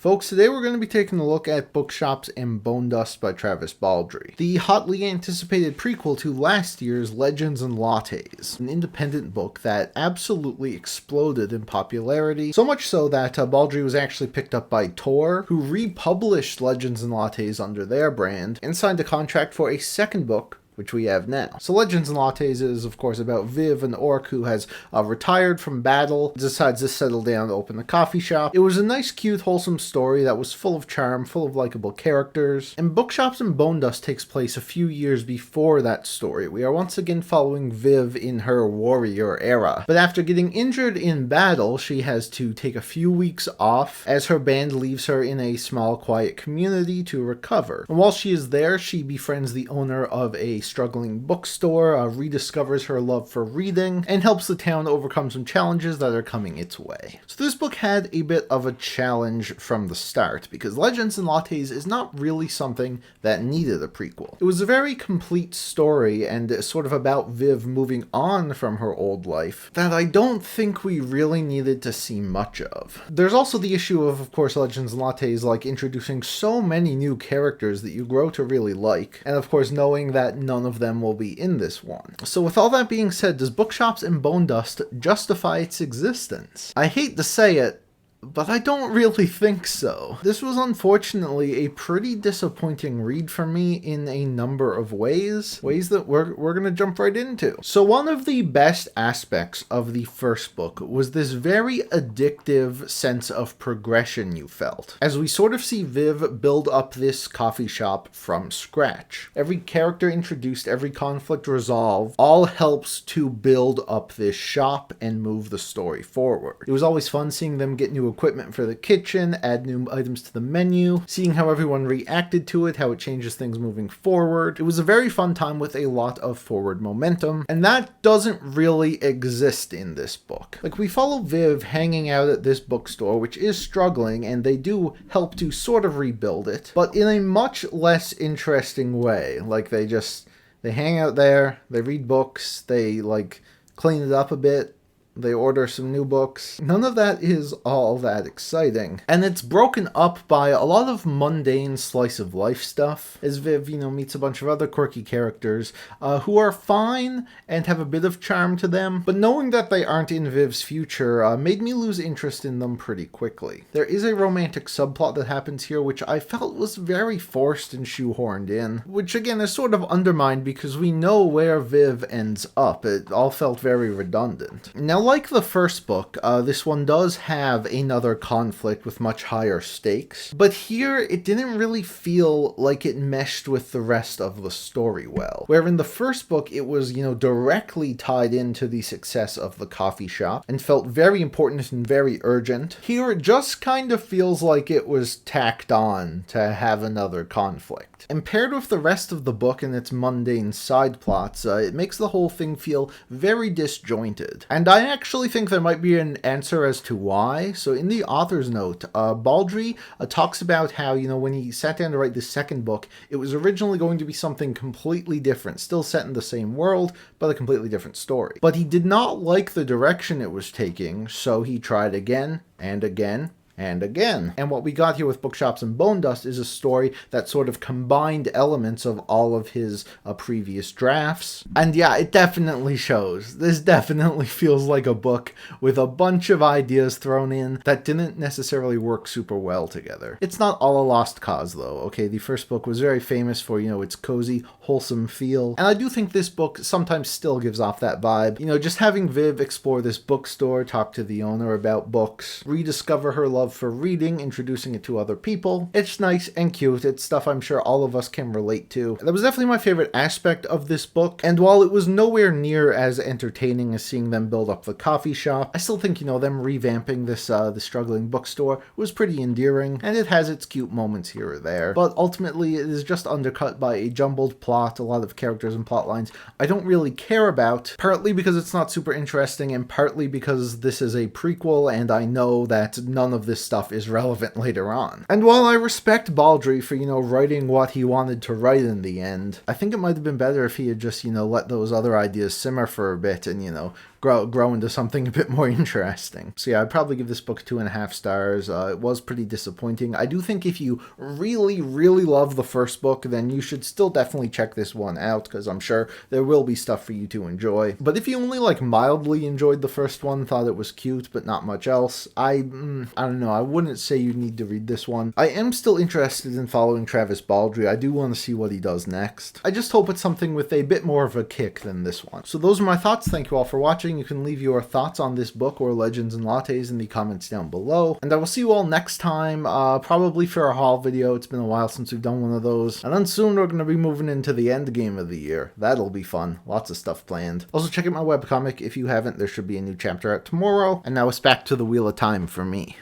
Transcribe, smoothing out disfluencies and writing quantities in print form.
Folks, today we're going to be taking a look at Bookshops and Bonedust by Travis Baldree, the hotly anticipated prequel to last year's Legends and Lattes, an independent book that absolutely exploded in popularity, so much so that Baldree was actually picked up by Tor, who republished Legends and Lattes under their brand, and signed a contract for a second book, which we have now. So Legends and Lattes is, of course, about Viv, an orc who has retired from battle, decides to settle down to open a coffee shop. It was a nice, cute, wholesome story that was full of charm, full of likable characters. And Bookshops and Bonedust takes place a few years before that story. We are once again following Viv in her warrior era. But after getting injured in battle, she has to take a few weeks off as her band leaves her in a small, quiet community to recover. And while she is there, she befriends the owner of a struggling bookstore, rediscovers her love for reading, and helps the town overcome some challenges that are coming its way. So this book had a bit of a challenge from the start, because Legends and Lattes is not really something that needed a prequel. It was a very complete story, and sort of about Viv moving on from her old life, that I don't think we really needed to see much of. There's also the issue of course, Legends and Lattes like introducing so many new characters that you grow to really like, and of course knowing that none of them will be in this one. So with all that being said, does Bookshops and Bonedust justify its existence? I hate to say it, but I don't really think so. This was unfortunately a pretty disappointing read for me in a number of ways that we're gonna jump right into. So one of the best aspects of the first book was this very addictive sense of progression you felt, as we sort of see Viv build up this coffee shop from scratch. Every character introduced, every conflict resolved, all helps to build up this shop and move the story forward. It was always fun seeing them get new equipment for the kitchen, add new items to the menu, seeing how everyone reacted to it, how it changes things moving forward. It was a very fun time with a lot of forward momentum, and that doesn't really exist in this book. Like, we follow Viv hanging out at this bookstore, which is struggling, and they do help to sort of rebuild it, but in a much less interesting way. Like, they hang out there, they read books, they like clean it up a bit, they order some new books. None of that is all that exciting. And it's broken up by a lot of mundane slice of life stuff, as Viv, meets a bunch of other quirky characters who are fine and have a bit of charm to them, but knowing that they aren't in Viv's future made me lose interest in them pretty quickly. There is a romantic subplot that happens here which I felt was very forced and shoehorned in, which again is sort of undermined because we know where Viv ends up. It all felt very redundant. Now, like the first book, this one does have another conflict with much higher stakes, but here it didn't really feel like it meshed with the rest of the story well. Where in the first book it was, directly tied into the success of the coffee shop and felt very important and very urgent. Here it just kind of feels like it was tacked on to have another conflict. And paired with the rest of the book and its mundane side plots, it makes the whole thing feel very disjointed. And I actually think there might be an answer as to why. So in the author's note, Baldree talks about how, when he sat down to write the second book, it was originally going to be something completely different, still set in the same world, but a completely different story. But he did not like the direction it was taking, so he tried again and again and again. And what we got here with Bookshops and Bonedust is a story that sort of combined elements of all of his previous drafts. And yeah, it definitely shows. This definitely feels like a book with a bunch of ideas thrown in that didn't necessarily work super well together. It's not all a lost cause though, okay? The first book was very famous for, its cozy, wholesome feel. And I do think this book sometimes still gives off that vibe. Just having Viv explore this bookstore, talk to the owner about books, rediscover her love for reading, introducing it to other people. It's nice and cute. It's stuff I'm sure all of us can relate to. That was definitely my favorite aspect of this book, and while it was nowhere near as entertaining as seeing them build up the coffee shop, I still think, them revamping this the struggling bookstore was pretty endearing, and it has its cute moments here or there. But ultimately, it is just undercut by a jumbled plot, a lot of characters and plot lines I don't really care about, partly because it's not super interesting, and partly because this is a prequel, and I know that none of this stuff is relevant later on. And while I respect Baldree for, writing what he wanted to write in the end, I think it might have been better if he had just, let those other ideas simmer for a bit and, grow into something a bit more interesting. So yeah, I'd probably give this book 2.5 stars. It was pretty disappointing. I do think if you really, really love the first book, then you should still definitely check this one out, because I'm sure there will be stuff for you to enjoy. But if you only like mildly enjoyed the first one, thought it was cute but not much else, I don't know, I wouldn't say you need to read this one. I am still interested in following Travis Baldree. I do want to see what he does next. I just hope it's something with a bit more of a kick than this one. So those are my thoughts. Thank you all for watching. You can leave your thoughts on this book or Legends and Lattes in the comments down below. And I will see you all next time, probably for a haul video. It's been a while since we've done one of those. And then soon we're going to be moving into the end game of the year. That'll be fun. Lots of stuff planned. Also check out my webcomic if you haven't. There should be a new chapter out tomorrow. And now it's back to the Wheel of Time for me.